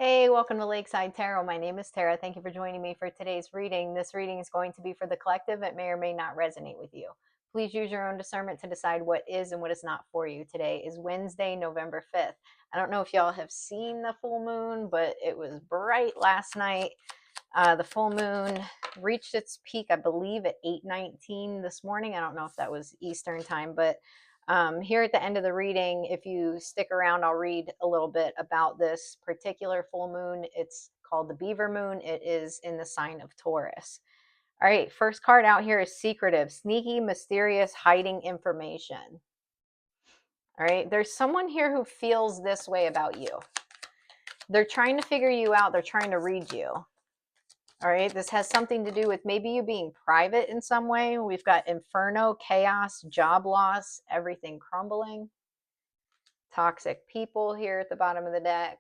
Hey, welcome to Lakeside Tarot. My name is Tara. Thank you for joining me for today's reading. This reading is going to be for the collective. It may or may not resonate with you. Please use your own discernment to decide what is and what is not for you. Today is Wednesday, November 5th. I don't know if y'all have seen the full moon, but it was bright last night. The full moon reached its peak, I believe, at 8:19 this morning. I don't know if that was Eastern time, but here at the end of the reading, if you stick around, I'll read a little bit about this particular full moon. It's called the Beaver Moon. It is in the sign of Taurus. All right, first card out here is secretive, sneaky, mysterious, hiding information. All right, there's someone here who feels this way about you. They're trying to figure you out. They're trying to read you. All right, this has something to do with maybe you being private in some way. We've got inferno, chaos, job loss, everything crumbling. Toxic people here at the bottom of the deck.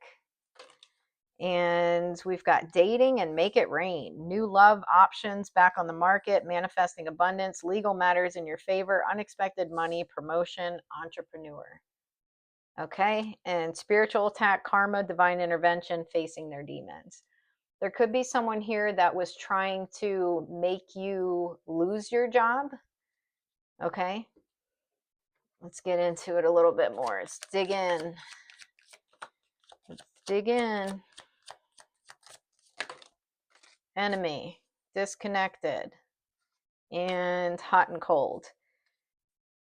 And we've got dating and make it rain. New love options back on the market, manifesting abundance, legal matters in your favor, unexpected money, promotion, entrepreneur. Okay, and spiritual attack, karma, divine intervention, facing their demons. There could be someone here that was trying to make you lose your job. Okay. Let's get into it a little bit more. Let's dig in. Let's dig in. Enemy, disconnected, and hot and cold.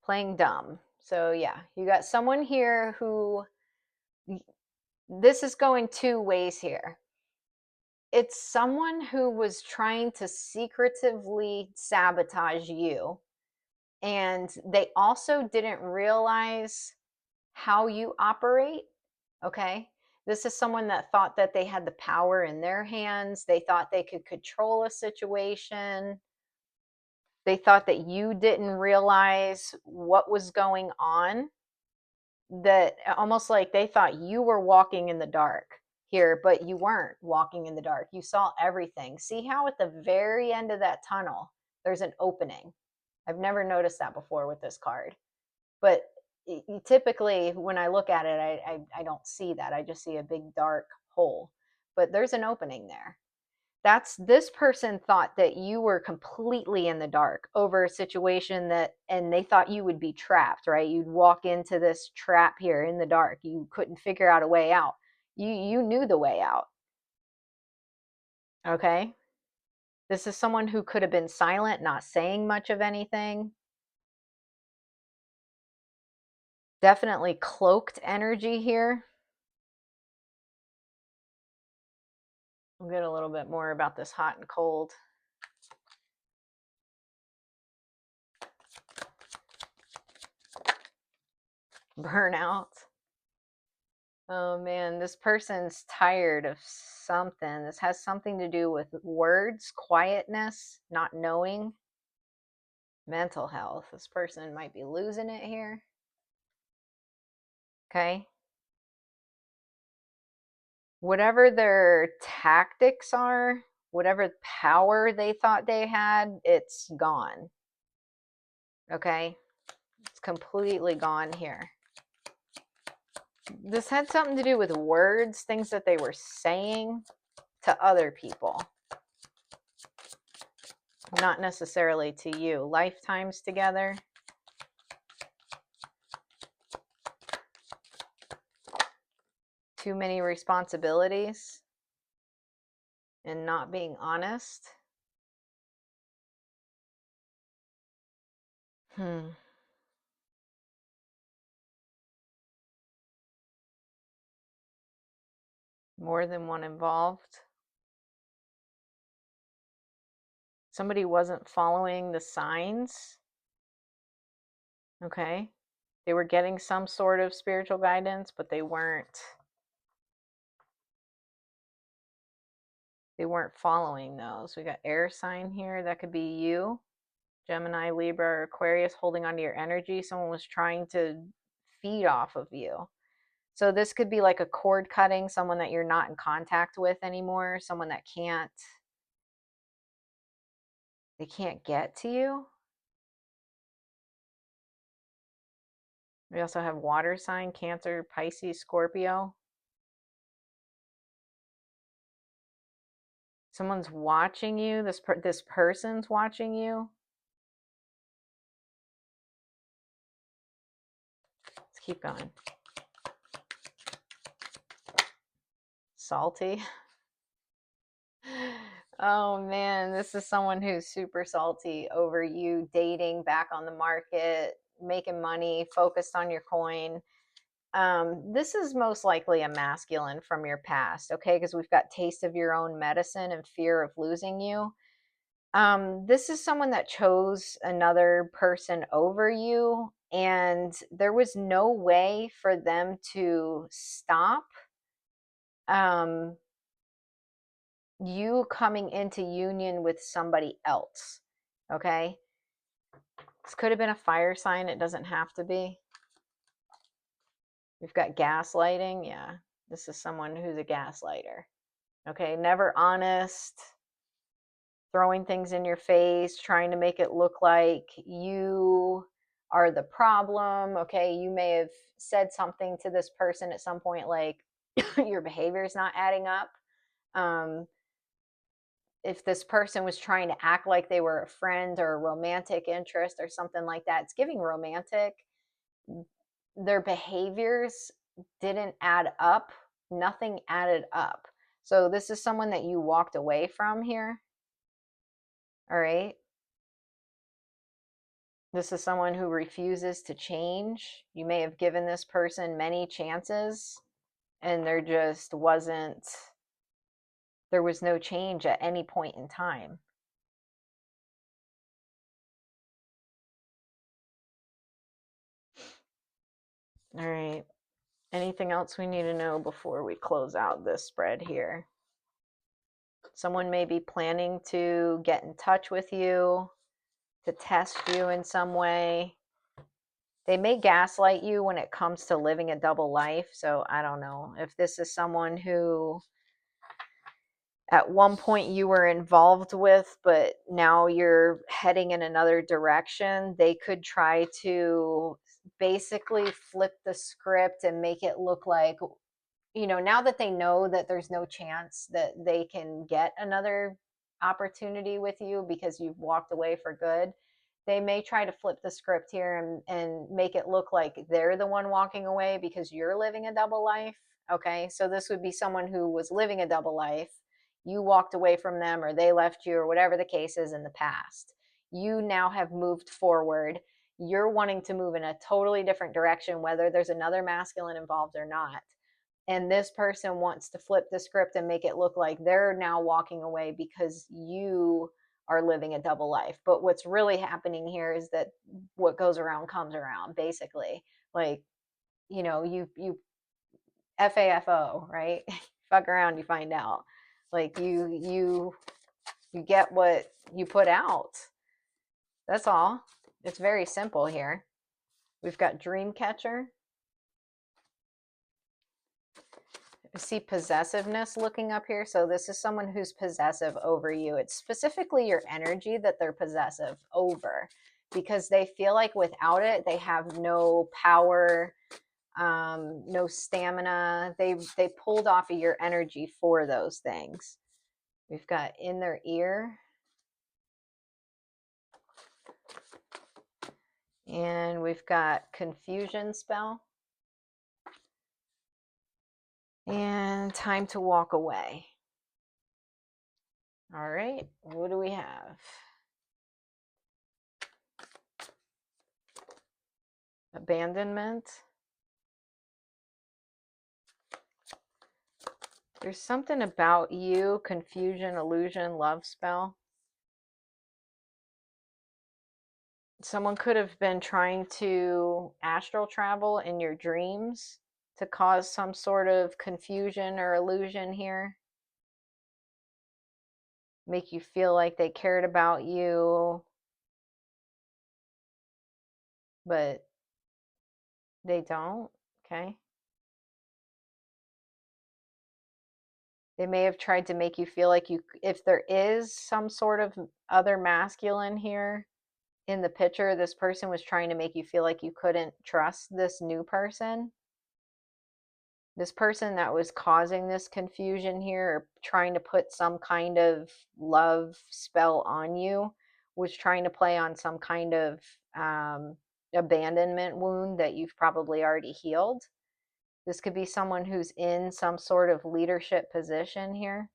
Playing dumb. So yeah, you got someone here who, this is going two ways here. It's someone who was trying to secretively sabotage you, and they also didn't realize how you operate. Okay, this is someone that thought that they had the power in their hands. They thought they could control a situation. They thought that you didn't realize what was going on, that almost like they thought you were walking in the dark here, but you weren't walking in the dark. You saw everything. See how at the very end of that tunnel there's an opening? I've never noticed that before with this card, but typically when I look at it, I don't see that. I just see a big dark hole, but there's an opening there. That's, this person thought that you were completely in the dark over a situation that, and they thought you would be trapped, right? You'd walk into this trap here in the dark. You couldn't figure out a way out. You knew the way out. Okay. This is someone who could have been silent, not saying much of anything. Definitely cloaked energy here. We'll get a little bit more about this hot and cold. Burnout. Oh man, this person's tired of something. This has something to do with words, quietness, not knowing, mental health. This person might be losing it here. Okay. Whatever their tactics are, whatever power they thought they had, it's gone. Okay. It's completely gone here. This had something to do with words, things that they were saying to other people, not necessarily to you. Lifetimes together. Too many responsibilities and not being honest. More than one involved. Somebody wasn't following the signs. Okay. They were getting some sort of spiritual guidance, but they weren't following those. We got air sign here. That could be you. Gemini, Libra, or Aquarius, holding onto your energy. Someone was trying to feed off of you. So this could be like a cord cutting, someone that you're not in contact with anymore, someone that they can't get to you. We also have water sign, Cancer, Pisces, Scorpio. Someone's watching you. This person's watching you. Let's keep going. Salty. Oh man, this is someone who's super salty over you dating, back on the market, making money, focused on your coin. This is most likely a masculine from your past, okay? Because we've got taste of your own medicine and fear of losing you. This is someone that chose another person over you, and there was no way for them to stop you coming into union with somebody else, okay? This could have been a fire sign. It doesn't have to be. We've got gaslighting. Yeah, this is someone who's a gaslighter. Okay, never honest, throwing things in your face, trying to make it look like you are the problem. Okay, you may have said something to this person at some point like your behavior is not adding up. If this person was trying to act like they were a friend or a romantic interest or something like that, it's giving romantic. Their behaviors didn't add up. Nothing added up. So this is someone that you walked away from here. All right. This is someone who refuses to change. You may have given this person many chances and there was no change at any point in time. All right. Anything else we need to know before we close out this spread here? Someone may be planning to get in touch with you, to test you in some way. They may gaslight you when it comes to living a double life. So I don't know if this is someone who at one point you were involved with, but now you're heading in another direction. They could try to basically flip the script and make it look like, now that they know that there's no chance that they can get another opportunity with you because you've walked away for good, they may try to flip the script here and make it look like they're the one walking away because you're living a double life. Okay, so this would be someone who was living a double life. You walked away from them or they left you or whatever the case is in the past. You now have moved forward. You're wanting to move in a totally different direction, whether there's another masculine involved or not. And this person wants to flip the script and make it look like they're now walking away because you are living a double life. But what's really happening here is that what goes around comes around, basically. Like, you FAFO, right? Fuck around, you find out. Like you get what you put out. That's all. It's very simple here. We've got dream catcher. See possessiveness looking up here. So this is someone who's possessive over you. It's specifically your energy that they're possessive over because they feel like without it, they have no power, no stamina. They pulled off of your energy for those things. We've got in their ear. And we've got confusion spell. And time to walk away. All right, what do we have? Abandonment. There's something about you, confusion, illusion, love spell. Someone could have been trying to astral travel in your dreams to cause some sort of confusion or illusion here. Make you feel like they cared about you, but they don't, okay? They may have tried to make you feel like if there is some sort of other masculine here in the picture, this person was trying to make you feel like you couldn't trust this new person. This person that was causing this confusion here, or trying to put some kind of love spell on you, was trying to play on some kind of abandonment wound that you've probably already healed. This could be someone who's in some sort of leadership position here.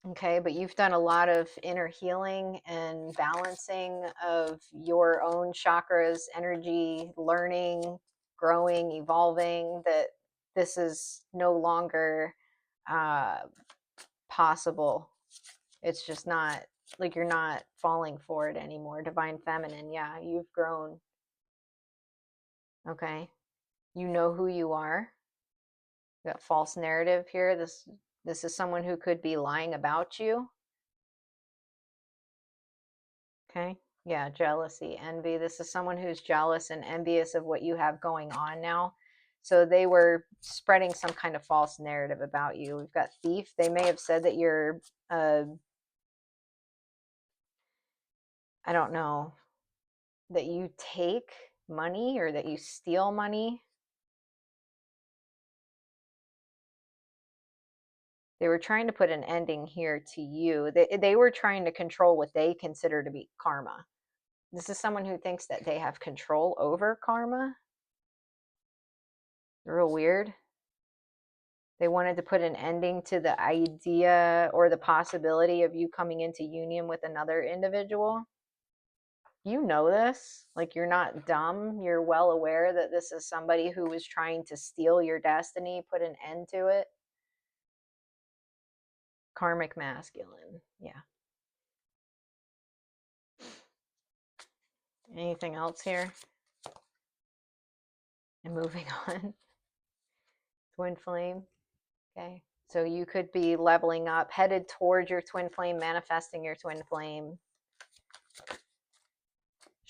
Okay, but you've done a lot of inner healing and balancing of your own chakras, energy, learning, growing, evolving, that this is no longer possible. It's just not, like, you're not falling for it anymore. Divine feminine, yeah, you've grown. Okay, you know who you are. You got false narrative here. This is someone who could be lying about you. Okay. Yeah, jealousy, envy. This is someone who's jealous and envious of what you have going on now. So they were spreading some kind of false narrative about you. We've got thief. They may have said that you're, I don't know, that you take money or that you steal money. They were trying to put an ending here to you. They were trying to control what they consider to be karma. This is someone who thinks that they have control over karma. Real weird. They wanted to put an ending to the idea or the possibility of you coming into union with another individual. You know this. Like, you're not dumb. You're well aware that this is somebody who was trying to steal your destiny, put an end to it. Karmic masculine. Yeah. Anything else here? And moving on. Twin flame. Okay. So you could be leveling up, headed towards your twin flame, manifesting your twin flame.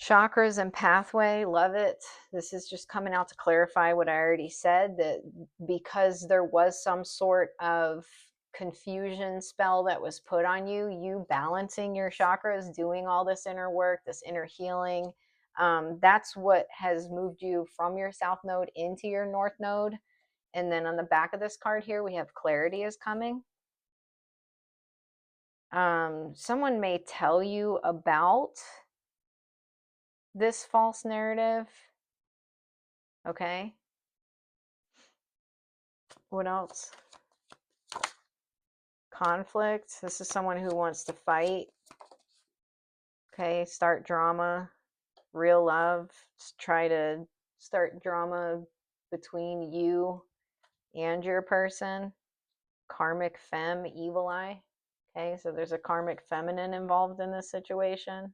Chakras and pathway, love it. This is just coming out to clarify what I already said, that because there was some sort of confusion spell that was put on you, you balancing your chakras, doing all this inner work, this inner healing, that's what has moved you from your south node into your north node. And then on the back of this card here, we have clarity is coming. Someone may tell you about this false narrative. Okay. What else? Conflict. This is someone who wants to fight. Okay. Start drama. Real love. Just try to start drama between you and your person. Karmic femme, evil eye. Okay. So there's a karmic feminine involved in this situation.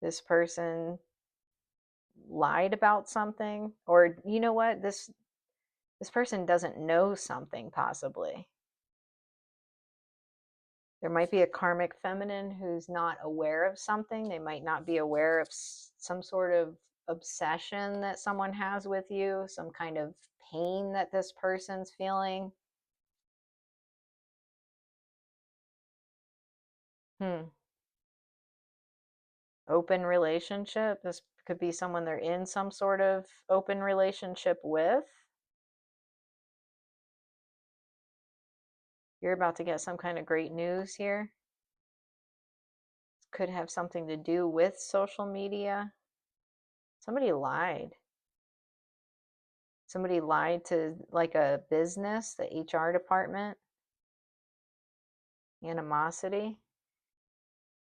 This person lied about something, or you know what, this person doesn't know something, possibly. There might be a karmic feminine who's not aware of something. They might not be aware of some sort of obsession that someone has with you, some kind of pain that this person's feeling. Open relationship. This could be someone they're in some sort of open relationship with. You're about to get some kind of great news here. Could have something to do with social media. Somebody lied. Somebody lied to, like, a business, the HR department. Animosity.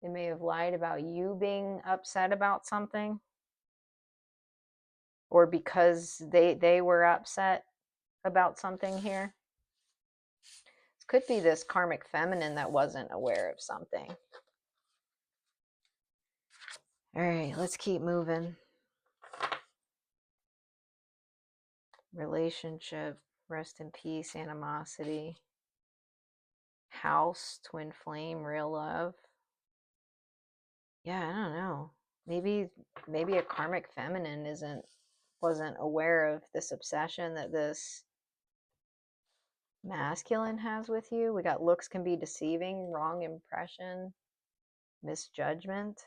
They may have lied about you being upset about something, or because they were upset about something here. This could be this karmic feminine that wasn't aware of something. All right, let's keep moving. Relationship, rest in peace, animosity. House, twin flame, real love. Yeah, I don't know. Maybe a karmic feminine wasn't aware of this obsession that this masculine has with you. We got looks can be deceiving, wrong impression. Misjudgment.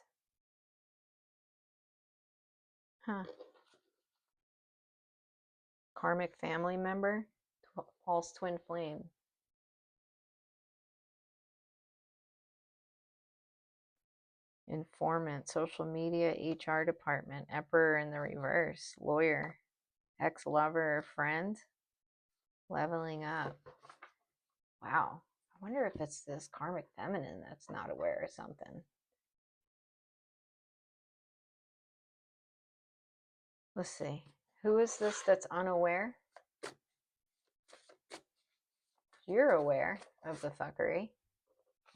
Huh. Karmic family member. False twin flame. Informant. Social media. HR department. Emperor in the reverse. Lawyer. Ex-lover or friend. Leveling up. Wow. I wonder if it's this karmic feminine that's not aware of something. Let's see. Who is this that's unaware? You're aware of the fuckery.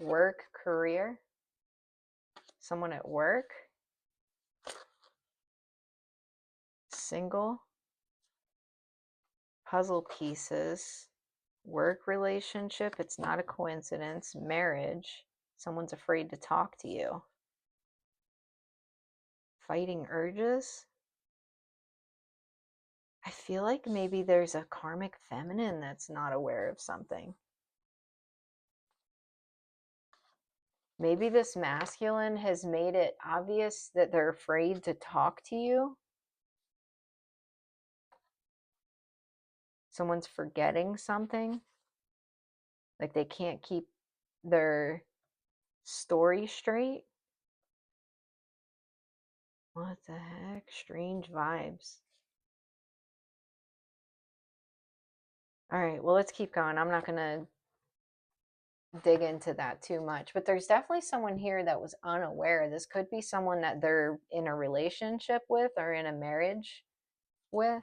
Work, career. Someone at work. Single. Puzzle pieces. Work relationship. It's not a coincidence. Marriage. Someone's afraid to talk to you. Fighting urges. I feel like maybe there's a karmic feminine that's not aware of something. Maybe this masculine has made it obvious that they're afraid to talk to you. Someone's forgetting something. Like they can't keep their story straight. What the heck? Strange vibes. All right, well, let's keep going. I'm not going to dig into that too much, but there's definitely someone here that was unaware. This could be someone that they're in a relationship with or in a marriage with,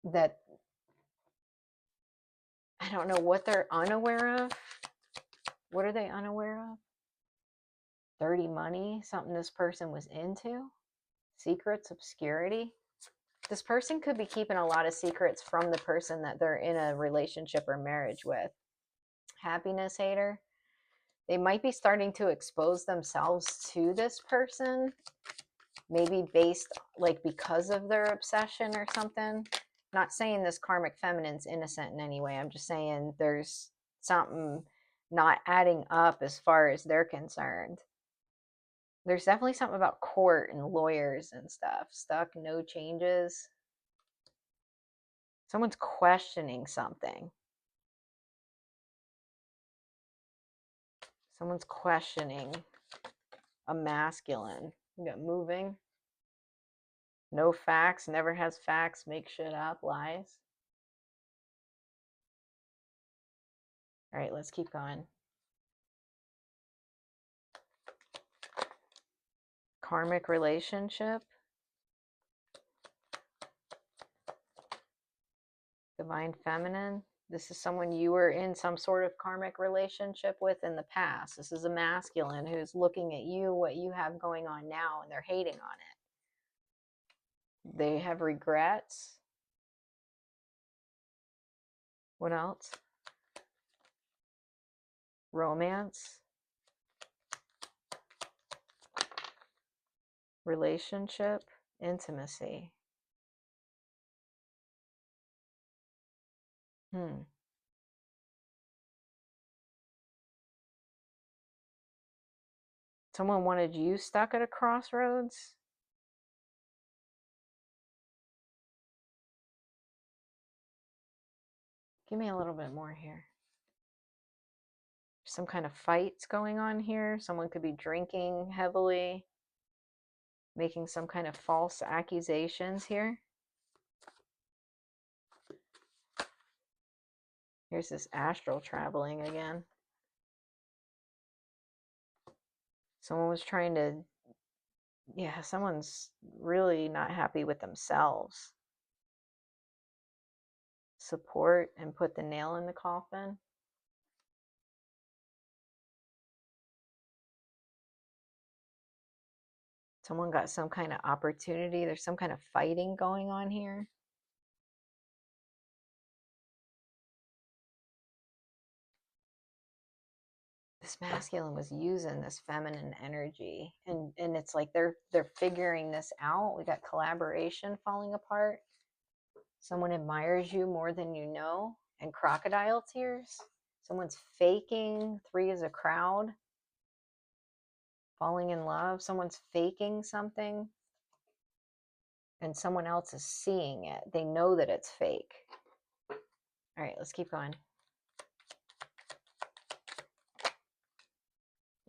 that I don't know what they're unaware of. What are they unaware of? Dirty money, something this person was into. Secrets, obscurity. This person could be keeping a lot of secrets from the person that they're in a relationship or marriage with. Happiness hater. They might be starting to expose themselves to this person, maybe based, like, because of their obsession or something. Not saying this karmic feminine's innocent in any way. I'm just saying there's something not adding up as far as they're concerned. There's definitely something about court and lawyers and stuff. Stuck, no changes. Someone's questioning something. Someone's questioning a masculine. We got moving. No facts, never has facts, make shit up, lies. All right, let's keep going. Karmic relationship. Divine feminine. This is someone you were in some sort of karmic relationship with in the past. This is a masculine who's looking at you, what you have going on now, and they're hating on it. They have regrets. What else? Romance. Relationship. Intimacy. Someone wanted you stuck at a crossroads. Give me a little bit more here. Some kind of fights going on here. Someone could be drinking heavily, making some kind of false accusations here. Here's this astral traveling again. Someone was trying to, yeah, someone's really not happy with themselves. Support and put the nail in the coffin. Someone got some kind of opportunity. There's some kind of fighting going on here. This masculine was using this feminine energy, and it's like they're figuring this out. We got collaboration falling apart. Someone admires you more than you know, and crocodile tears. Someone's faking. 3 is a crowd. falling in love. Someone's faking something and someone else is seeing it. They know that it's fake. All right, let's keep going.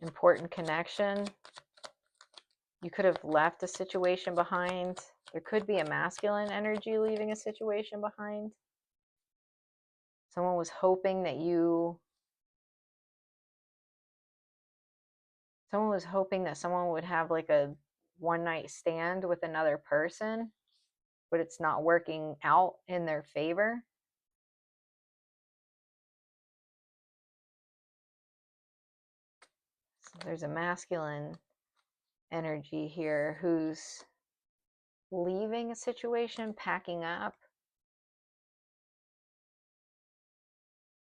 Important connection. You could have left a situation behind. There could be a masculine energy leaving a situation behind. Someone was hoping that someone would have like a one-night stand with another person, but it's not working out in their favor. So there's a masculine energy here who's leaving a situation, packing up.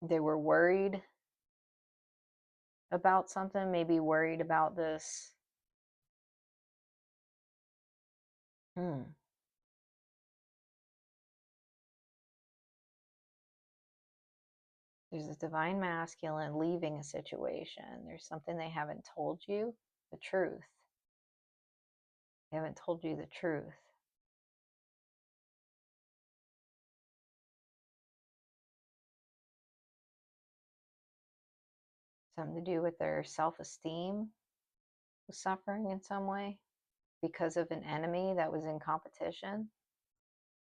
They were worried about something, maybe worried about this. There's a divine masculine leaving a situation. There's something they haven't told you, the truth. They haven't told you the truth. Something to do with their self-esteem was suffering in some way because of an enemy that was in competition.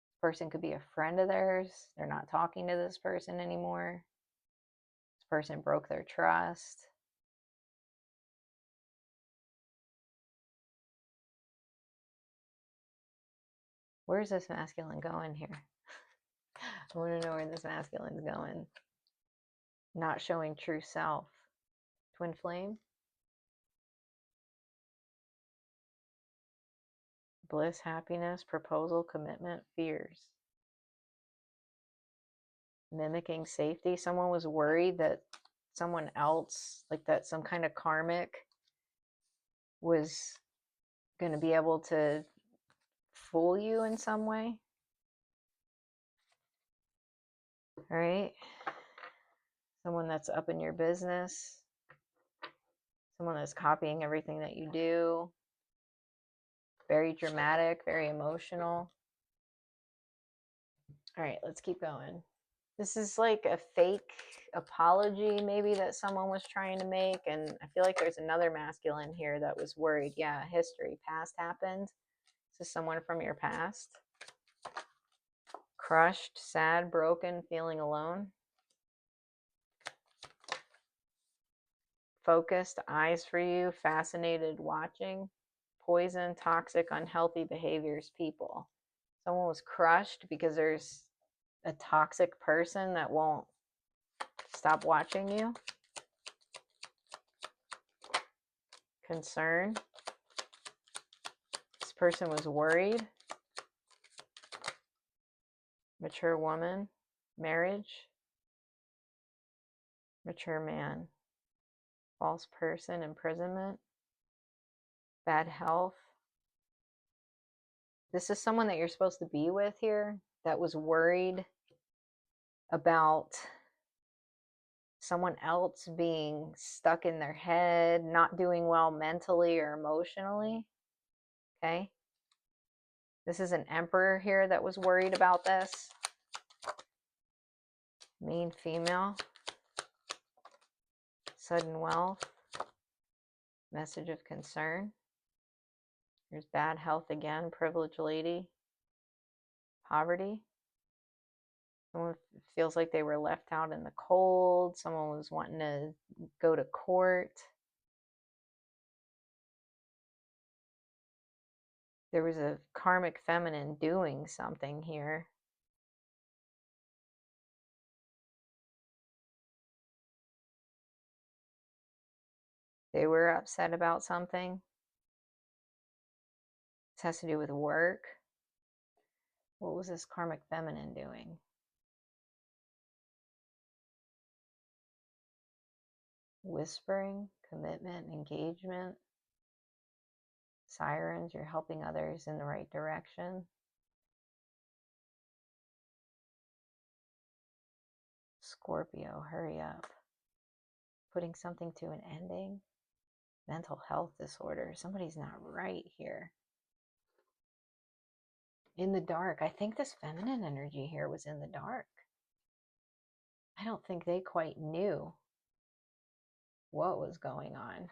This person could be a friend of theirs. They're not talking to this person anymore. This person broke their trust. Where's this masculine going here? I want to know where this masculine's going. Not showing true self. Twin flame. Bliss, happiness, proposal, commitment, fears. Mimicking safety. Someone was worried that someone else, like that some kind of karmic, was going to be able to fool you in some way. All right. Someone that's up in your business. Someone that's copying everything that you do. Very dramatic, very emotional. All right, let's keep going. This is like a fake apology maybe that someone was trying to make, and I feel like there's another masculine here that was worried. Yeah, history, past happened. This is someone from your past. Crushed, sad, broken, feeling alone. Focused, eyes for you, fascinated, watching. Poison, toxic, unhealthy behaviors, people. Someone was crushed because there's a toxic person that won't stop watching you. Concern. This person was worried. Mature woman. Marriage. Mature man. False person. Imprisonment. Bad health. This is someone that you're supposed to be with here that was worried about someone else being stuck in their head, not doing well mentally or emotionally. Okay. This is an emperor here that was worried about this. Mean female. Sudden wealth. Message of concern. There's bad health again. Privileged lady. Poverty. Someone feels like they were left out in the cold. Someone was wanting to go to court. There was a karmic feminine doing something here. They were upset about something. This has to do with work. What was this karmic feminine doing? Whispering, commitment, engagement. Sirens, you're helping others in the right direction. Scorpio, hurry up. Putting something to an ending. Mental health disorder. Somebody's not right here. In the dark. I think this feminine energy here was in the dark. I don't think they quite knew what was going on.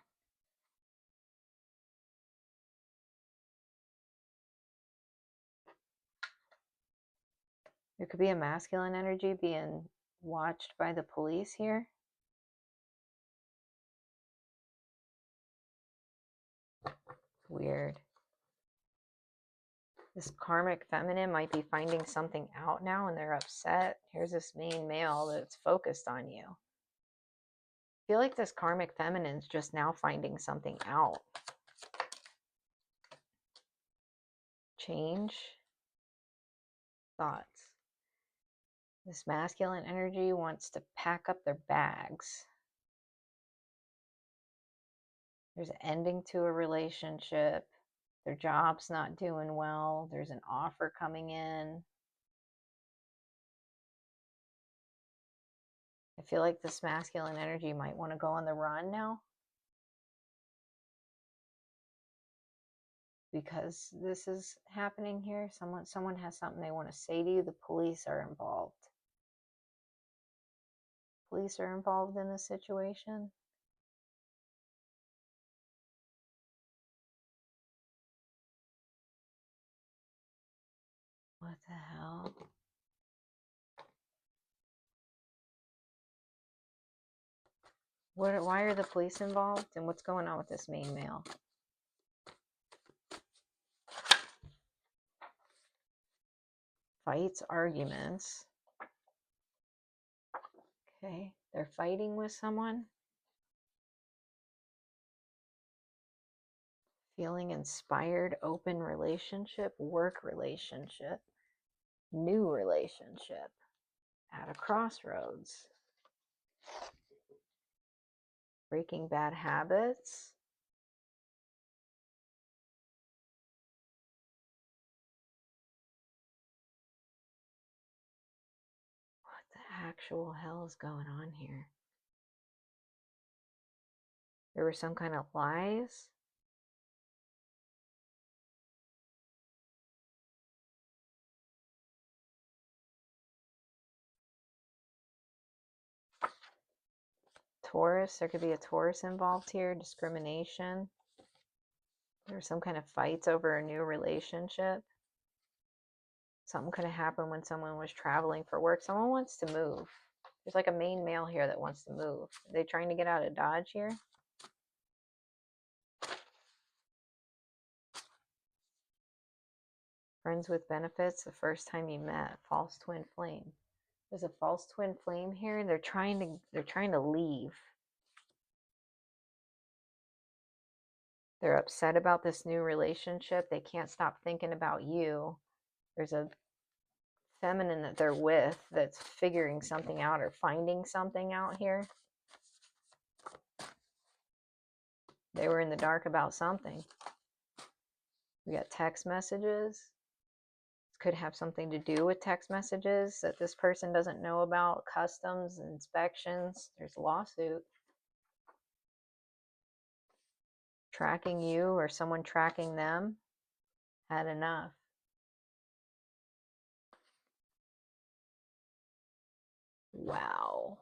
There could be a masculine energy being watched by the police here. Weird. This karmic feminine might be finding something out now and they're upset. Here's this main male that's focused on you. I feel like this karmic feminine's just now finding something out. Change. Thoughts. This masculine energy wants to pack up their bags. There's an ending to a relationship. Their job's not doing well. There's an offer coming in. I feel like this masculine energy might want to go on the run now. Because this is happening here. Someone has something they want to say to you. The police are involved. Police are involved in this situation. What the hell? Why are the police involved? And what's going on with this main male? Fights, arguments. Okay, they're fighting with someone. Feeling inspired, open relationship, work relationship, new relationship, at a crossroads. Breaking bad habits. What the actual hell is going on here? There were some kind of lies. Taurus, there could be a Taurus involved here. Discrimination. There were some kind of fights over a new relationship. Something could have happened when someone was traveling for work. Someone wants to move. There's like a main male here that wants to move. Are they trying to get out of Dodge here? Friends with benefits, the first time you met. False twin flame. There's a false twin flame here, and they're trying to leave. They're upset about this new relationship. They can't stop thinking about you. There's a feminine that they're with that's figuring something out or finding something out here. They were in the dark about something. We got text messages. This could have something to do with text messages that this person doesn't know about. Customs, inspections. There's a lawsuit. Tracking you or someone tracking them. Had enough. Wow.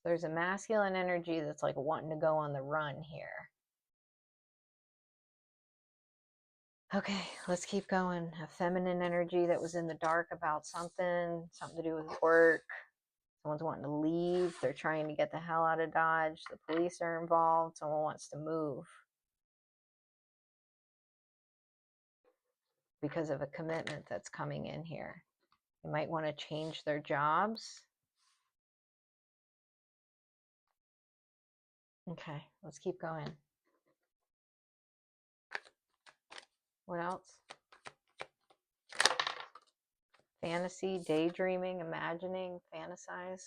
There's a masculine energy that's like wanting to go on the run here. Okay, let's keep going. A feminine energy that was in the dark about something to do with work. Someone's wanting to leave. They're trying to get the hell out of Dodge. The police are involved. Someone wants to move because of a commitment that's coming in here. They might want to change their jobs. Okay, let's keep going. What else? Fantasy, daydreaming, imagining, fantasize.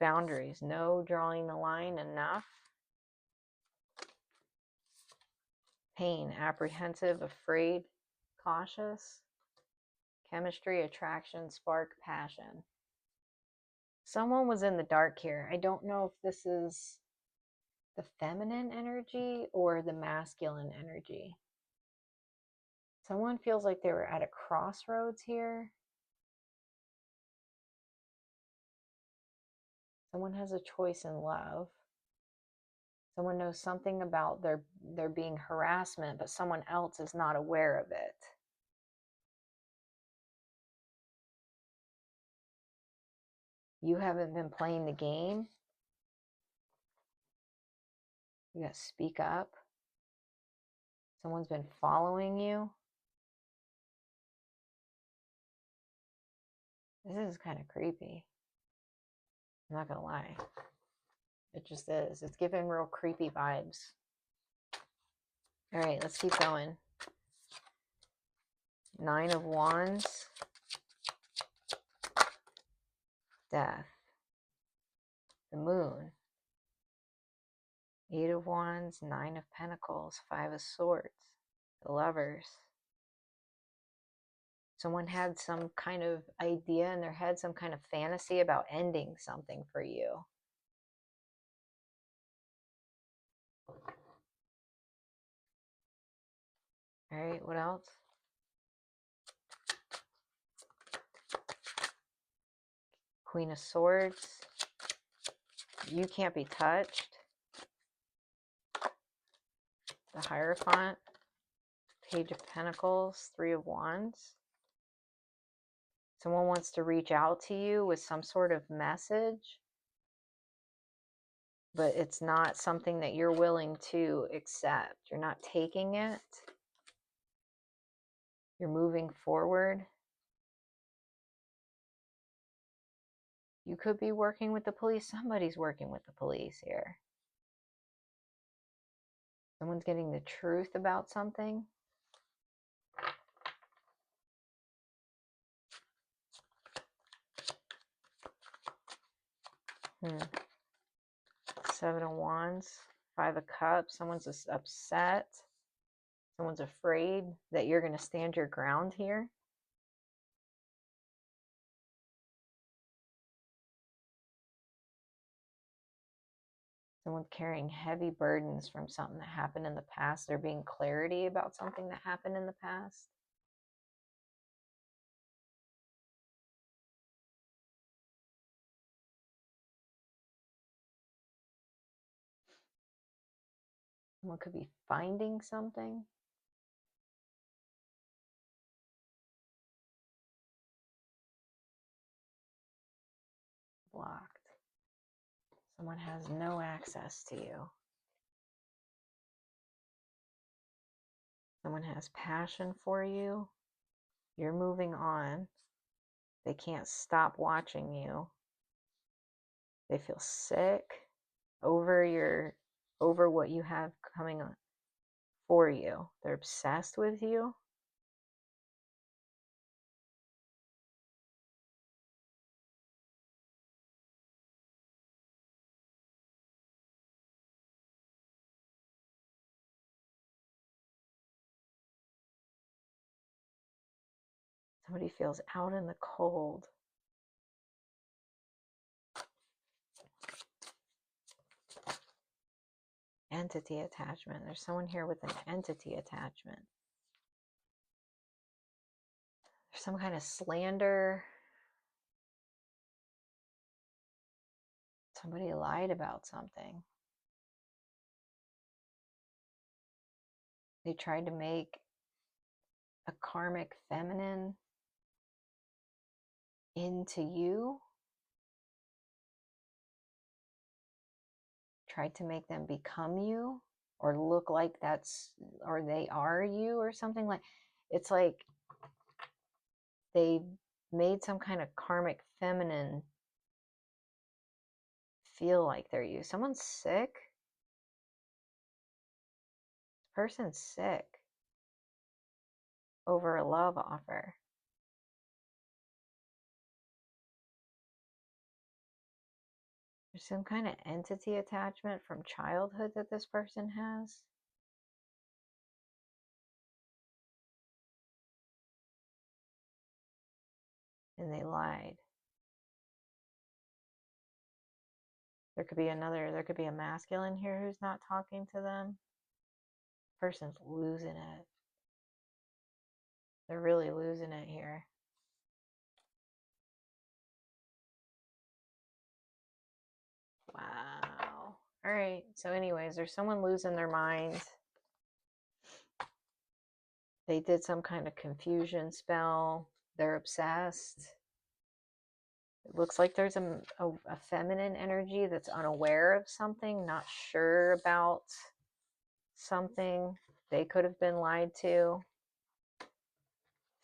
Boundaries, no drawing the line enough. Pain, apprehensive, afraid, cautious. Chemistry, attraction, spark, passion. Someone was in the dark here. I don't know if this is the feminine energy or the masculine energy. Someone feels like they were at a crossroads here. Someone has a choice in love. Someone knows something about there being harassment, but someone else is not aware of it. You haven't been playing the game. You got to speak up. Someone's been following you. This is kind of creepy. I'm not going to lie. It just is. It's giving real creepy vibes. All right, let's keep going. 9 of Wands. Death. The Moon. 8 of Wands, 9 of Pentacles, 5 of Swords. The Lovers. Someone had some kind of idea in their head, some kind of fantasy about ending something for you. All right, what else? Queen of Swords. You can't be touched. The Hierophant. Page of Pentacles. 3 of Wands. Someone wants to reach out to you with some sort of message, but it's not something that you're willing to accept. You're not taking it. You're moving forward. You could be working with the police. Somebody's working with the police here. Someone's getting the truth about something. Seven of Wands, 5 of Cups. Someone's just upset. Someone's afraid that you're going to stand your ground here. Someone's carrying heavy burdens from something that happened in the past. There being clarity about something that happened in the past. Someone could be finding something. Blocked. Someone has no access to you. Someone has passion for you. You're moving on. They can't stop watching you. They feel sick over what you have coming on for you. They're obsessed with you. Somebody feels out in the cold. Entity attachment. There's someone here with an entity attachment. There's some kind of slander. Somebody lied about something. They tried to make a karmic feminine into you. Tried to make them become you or look like or they are you or something. Like it's like they made some kind of karmic feminine feel like they're you. Someone's sick. This person's sick over a love offer. There's some kind of entity attachment from childhood that this person has. And they lied. There could be a masculine here who's not talking to them. Person's losing it. They're really losing it here. Wow. All right. So anyways, there's someone losing their mind. They did some kind of confusion spell. They're obsessed. It looks like there's a feminine energy that's unaware of something, not sure about something. They could have been lied to.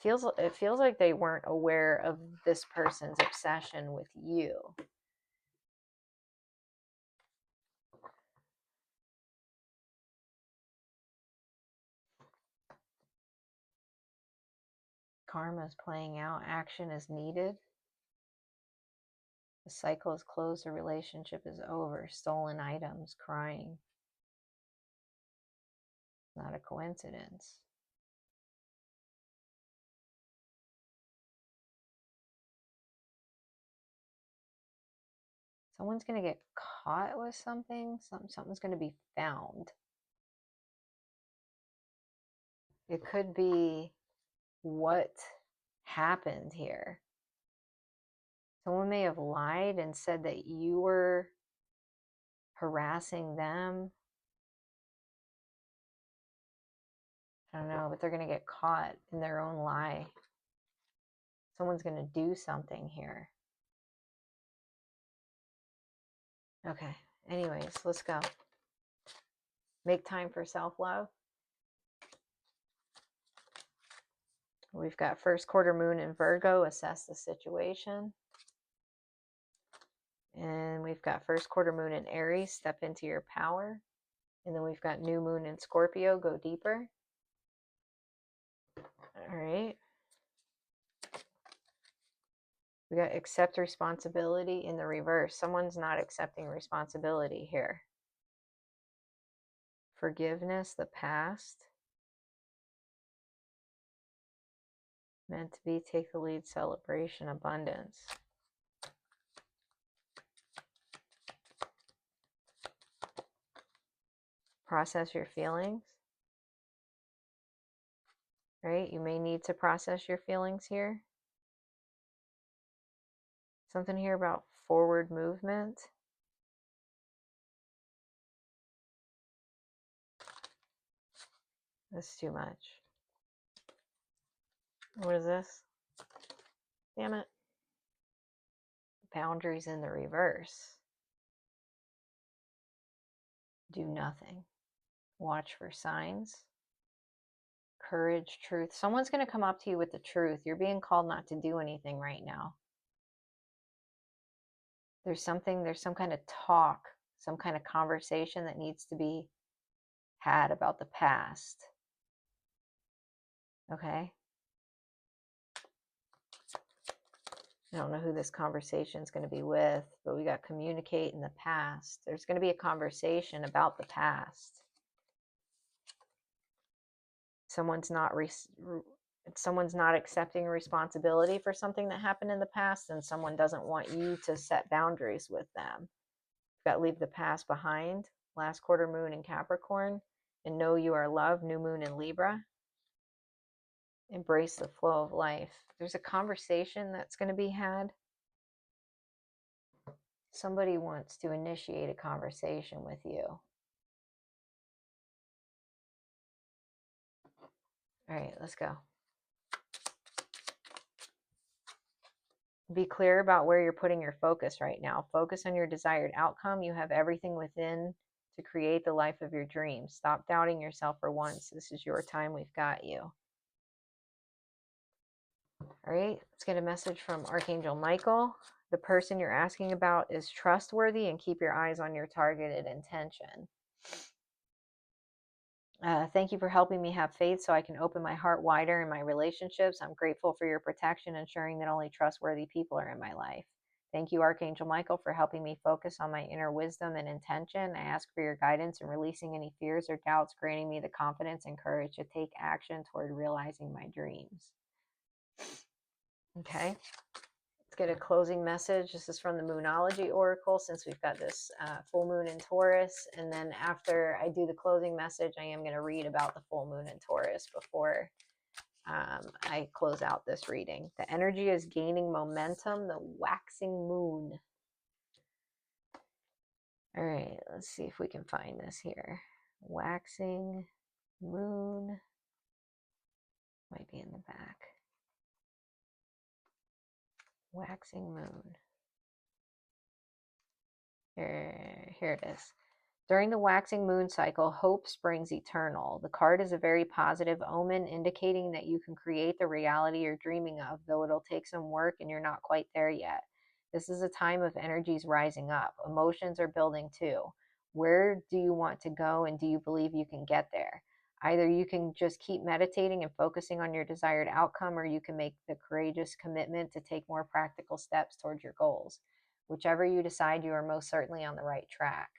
It feels like they weren't aware of this person's obsession with you. Karma is playing out. Action is needed. The cycle is closed. The relationship is over. Stolen items. Crying. Not a coincidence. Someone's going to get caught with something. Something's going to be found. It could be what happened here. Someone may have lied and said that you were harassing them. I don't know, but they're going to get caught in their own lie. Someone's going to do something here. Okay, anyways, let's go. Make time for self-love. We've got first quarter moon in Virgo. Assess the situation. And we've got first quarter moon in Aries. Step into your power. And then we've got new moon in Scorpio. Go deeper. All right. We got accept responsibility in the reverse. Someone's not accepting responsibility here. Forgiveness, the past. Meant to be, take the lead, celebration, abundance. Process your feelings. Right? You may need to process your feelings here. Something here about forward movement. That's too much. What is this? Damn it. Boundaries in the reverse. Do nothing. Watch for signs. Courage, truth. Someone's going to come up to you with the truth. You're being called not to do anything right now. There's some kind of talk, some kind of conversation that needs to be had about the past. Okay? I don't know who this conversation is going to be with, but we got communicate in the past. There's going to be a conversation about the past. Someone's not accepting responsibility for something that happened in the past, and someone doesn't want you to set boundaries with them. You've got to leave the past behind. Last quarter moon in Capricorn, and know you are loved. New moon in Libra. Embrace the flow of life. There's a conversation that's going to be had. Somebody wants to initiate a conversation with you. All right, let's go. Be clear about where you're putting your focus right now. Focus on your desired outcome. You have everything within to create the life of your dreams. Stop doubting yourself for once. This is your time. We've got you. All right, let's get a message from Archangel Michael. The person you're asking about is trustworthy, and keep your eyes on your targeted intention. Thank you for helping me have faith so I can open my heart wider in my relationships. I'm grateful for your protection, ensuring that only trustworthy people are in my life. Thank you, Archangel Michael, for helping me focus on my inner wisdom and intention. I ask for your guidance in releasing any fears or doubts, granting me the confidence and courage to take action toward realizing my dreams. Okay, Let's get a closing message. This is from the Moonology Oracle, since we've got this full moon in Taurus. And then after I do the closing message, I am going to read about the full moon in Taurus before I close out this reading. The energy is gaining momentum, the waxing moon. All right, let's see if we can find this here. Waxing moon might be in the back. Waxing moon. Here it is. During the waxing moon cycle, hope springs eternal. The card is a very positive omen, indicating that you can create the reality you're dreaming of, though it'll take some work and you're not quite there yet. This is a time of energies rising up. Emotions are building too. Where do you want to go, and do you believe you can get there? Either you can just keep meditating and focusing on your desired outcome, or you can make the courageous commitment to take more practical steps towards your goals. Whichever you decide, you are most certainly on the right track.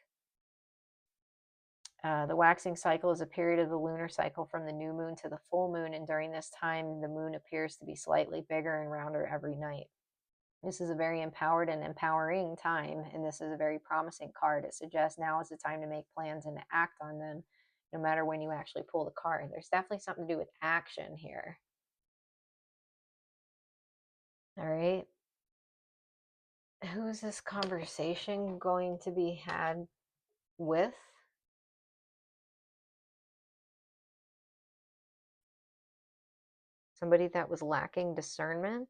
The waxing cycle is a period of the lunar cycle from the new moon to the full moon, and during this time, the moon appears to be slightly bigger and rounder every night. This is a very empowered and empowering time, and this is a very promising card. It suggests now is the time to make plans and to act on them, no matter when you actually pull the card. There's definitely something to do with action here. All right. Who is this conversation going to be had with? Somebody that was lacking discernment?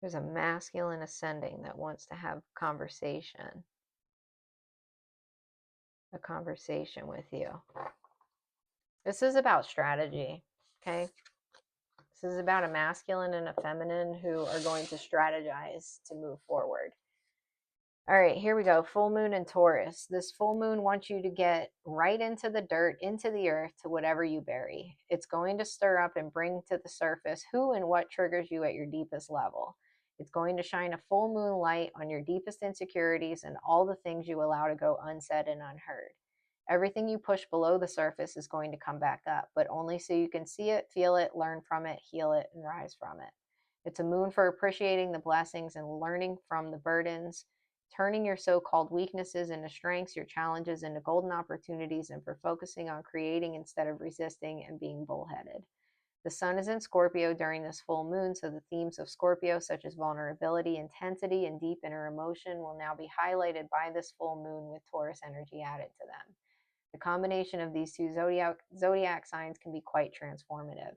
There's a masculine ascending that wants to have a conversation with you. This is about strategy, okay? This is about a masculine and a feminine who are going to strategize to move forward. All right, here we go. Full moon in Taurus. This full moon wants you to get right into the dirt, into the earth, to whatever you bury. It's going to stir up and bring to the surface who and what triggers you at your deepest level. It's going to shine a full moon light on your deepest insecurities and all the things you allow to go unsaid and unheard. Everything you push below the surface is going to come back up, but only so you can see it, feel it, learn from it, heal it, and rise from it. It's a moon for appreciating the blessings and learning from the burdens, turning your so-called weaknesses into strengths, your challenges into golden opportunities, and for focusing on creating instead of resisting and being bullheaded. The sun is in Scorpio during this full moon, so the themes of Scorpio, such as vulnerability, intensity, and deep inner emotion, will now be highlighted by this full moon with Taurus energy added to them. The combination of these two zodiac signs can be quite transformative.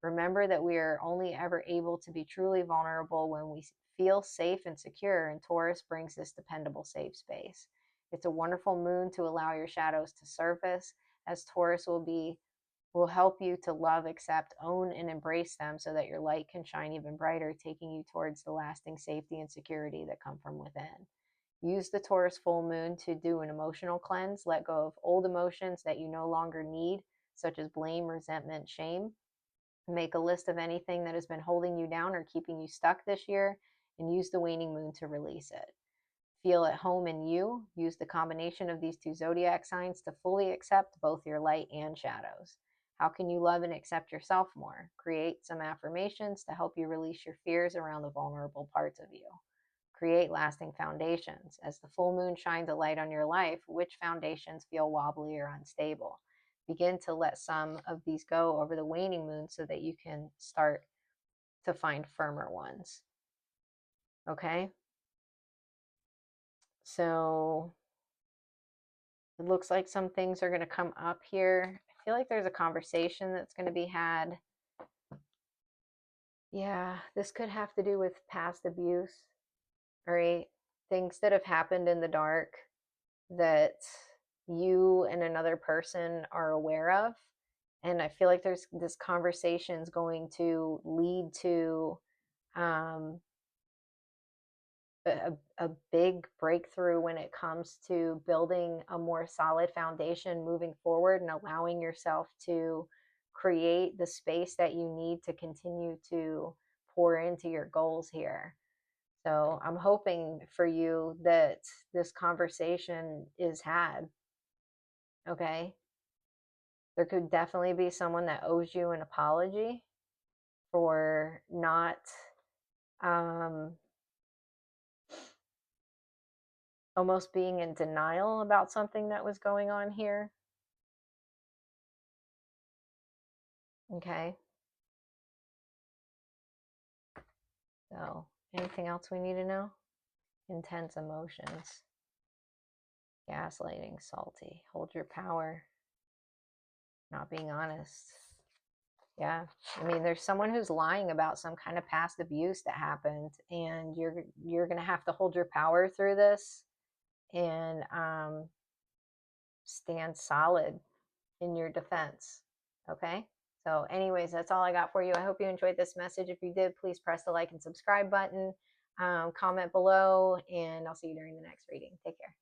Remember that we are only ever able to be truly vulnerable when we feel safe and secure, and Taurus brings this dependable safe space. It's a wonderful moon to allow your shadows to surface, as Taurus will help you to love, accept, own, and embrace them so that your light can shine even brighter, taking you towards the lasting safety and security that come from within. Use the Taurus full moon to do an emotional cleanse. Let go of old emotions that you no longer need, such as blame, resentment, shame. Make a list of anything that has been holding you down or keeping you stuck this year, and use the waning moon to release it. Feel at home in you. Use the combination of these two zodiac signs to fully accept both your light and shadows. How can you love and accept yourself more? Create some affirmations to help you release your fears around the vulnerable parts of you. Create lasting foundations. As the full moon shines a light on your life, which foundations feel wobbly or unstable? Begin to let some of these go over the waning moon so that you can start to find firmer ones. Okay? So it looks like some things are going to come up here. I feel like there's a conversation that's going to be had. Yeah, this could have to do with past abuse. All right? Things that have happened in the dark that you and another person are aware of. And I feel like there's this conversation is going to lead to a big breakthrough when it comes to building a more solid foundation moving forward and allowing yourself to create the space that you need to continue to pour into your goals here. So I'm hoping for you that this conversation is had. Okay. There could definitely be someone that owes you an apology for not almost being in denial about something that was going on here. Okay. So, anything else we need to know? Intense emotions. Gaslighting, salty. Hold your power. Not being honest. Yeah. I mean, there's someone who's lying about some kind of past abuse that happened, and you're going to have to hold your power through this and stand solid in your defense. Okay? So, anyways, that's all I got for you. I hope you enjoyed this message. If you did, please press the like and subscribe button, comment below, and I'll see you during the next reading. Take care.